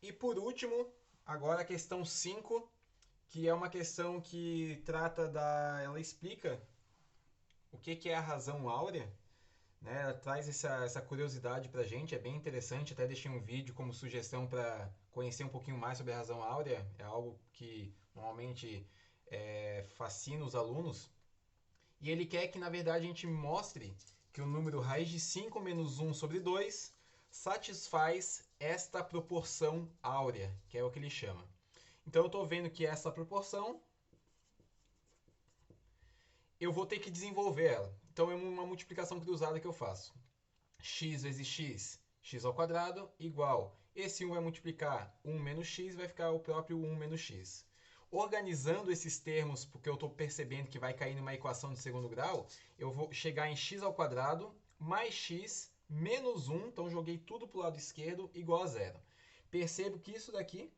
E por último, agora a questão 5, que é uma questão que trata da... Ela explica o que é a razão áurea, né? Ela traz essa curiosidade pra gente, é bem interessante. Até deixei um vídeo como sugestão para conhecer um pouquinho mais sobre a razão áurea. É algo que normalmente fascina os alunos. E ele quer que, na verdade, a gente mostre que o número raiz de 5 menos 1 sobre 2 satisfaz esta proporção áurea, que é o que ele chama. Então eu estou vendo que essa proporção eu vou ter que desenvolver ela. Então é uma multiplicação cruzada que eu faço. X vezes x, x ao quadrado, igual. Esse 1 vai multiplicar 1 menos x, vai ficar o próprio 1 menos x. Organizando esses termos, porque eu estou percebendo que vai cair numa equação de segundo grau, eu vou chegar em x ao quadrado mais x menos 1, então joguei tudo para o lado esquerdo, igual a zero. Percebo que isso daqui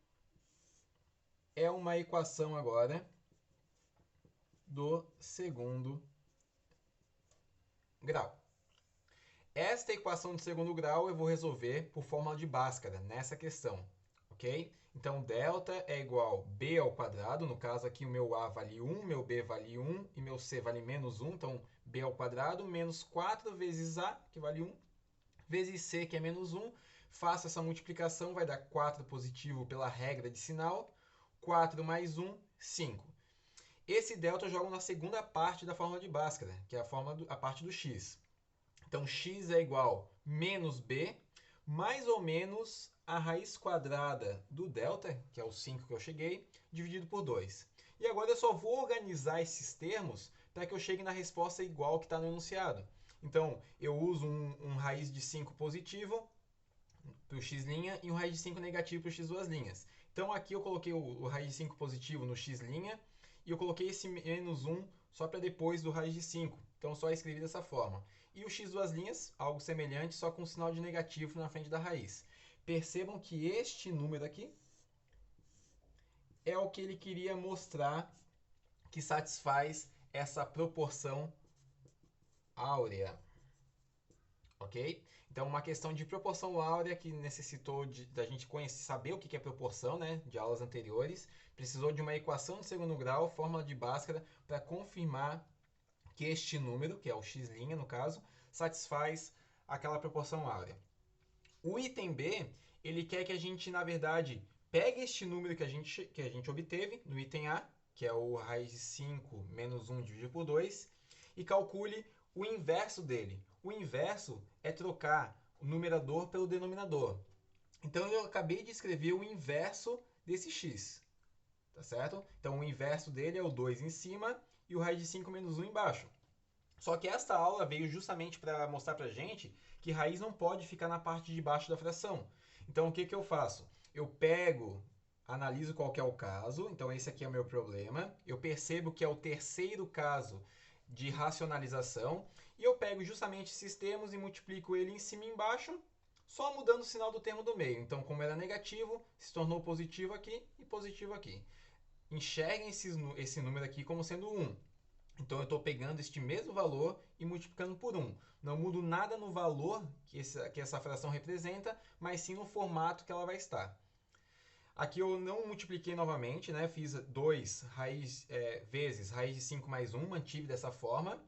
é uma equação agora do segundo grau. Esta equação de segundo grau eu vou resolver por fórmula de Bhaskara nessa questão, ok? Então, delta é igual a b ao quadrado, no caso aqui o meu a vale 1, meu b vale 1 e meu c vale menos 1, então b ao quadrado menos 4 vezes a, que vale 1, vezes c, que é menos 1. Faço essa multiplicação, vai dar 4 positivo pela regra de sinal, 4 mais 1, 5. Esse delta eu jogo na segunda parte da fórmula de Bhaskara, que é a parte do x. Então, x é igual a menos b, mais ou menos a raiz quadrada do delta, que é o 5 que eu cheguei, dividido por 2. E agora eu só vou organizar esses termos para que eu chegue na resposta igual que está no enunciado. Então, eu uso um raiz de 5 positivo para o x' e um raiz de 5 negativo para o x duas linhas. Então, aqui eu coloquei o raiz de 5 positivo no x' e eu coloquei esse menos 1 só para depois do raiz de 5. Então, só escrevi dessa forma. E o x duas linhas, algo semelhante, só com um sinal de negativo na frente da raiz. Percebam que este número aqui é o que ele queria mostrar que satisfaz essa proporção áurea. Ok? Então, uma questão de proporção áurea que necessitou da gente conhecer, saber o que é proporção, né, de aulas anteriores. Precisou de uma equação de segundo grau, fórmula de Bhaskara, para confirmar que este número, que é o x' no caso, satisfaz aquela proporção áurea. O item B, ele quer que a gente, na verdade, pegue este número que a gente obteve no item A, que é o raiz de 5 menos 1 dividido por 2, e calcule o inverso dele. O inverso é trocar o numerador pelo denominador. Então, eu acabei de escrever o inverso desse x, tá certo? Então, o inverso dele é o 2 em cima e o raiz de 5 menos 1 embaixo. Só que esta aula veio justamente para mostrar para a gente que raiz não pode ficar na parte de baixo da fração. Então, o que, que eu faço? Eu pego, analiso qual que é o caso. Então, esse aqui é o meu problema. Eu percebo que é o terceiro caso de racionalização. E eu pego justamente esses termos e multiplico ele em cima e embaixo, só mudando o sinal do termo do meio. Então, como era negativo, se tornou positivo aqui e positivo aqui. Enxerguem esse número aqui como sendo 1. Então eu estou pegando este mesmo valor e multiplicando por 1. Não mudo nada no valor que essa fração representa, mas sim no formato que ela vai estar. Aqui eu não multipliquei novamente, né? Fiz 2 vezes raiz de 5 mais 1, mantive dessa forma.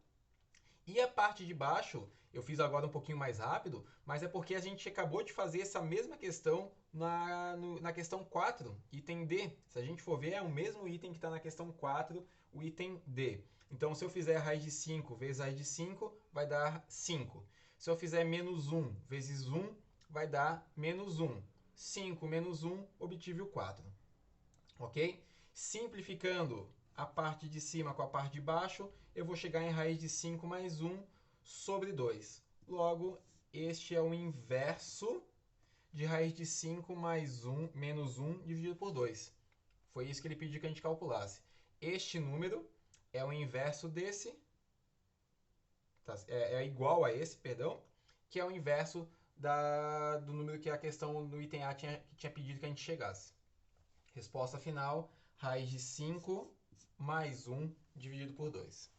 E a parte de baixo, eu fiz agora um pouquinho mais rápido, mas é porque a gente acabou de fazer essa mesma questão na questão 4, item D. Se a gente for ver, é o mesmo item que está na questão 4, o item D. Então, se eu fizer raiz de 5 vezes raiz de 5, vai dar 5. Se eu fizer menos 1 vezes 1, vai dar menos 1. 5 menos 1, obtive o 4. Ok? Simplificando a parte de cima com a parte de baixo, eu vou chegar em raiz de 5 mais 1 sobre 2. Logo, este é o inverso de raiz de 5 mais 1, menos 1 dividido por 2. Foi isso que ele pediu que a gente calculasse. Este número é o inverso desse, tá? É igual a esse, perdão, que é o inverso do número que a questão do item A tinha pedido que a gente chegasse. Resposta final, raiz de 5 mais 1 dividido por 2.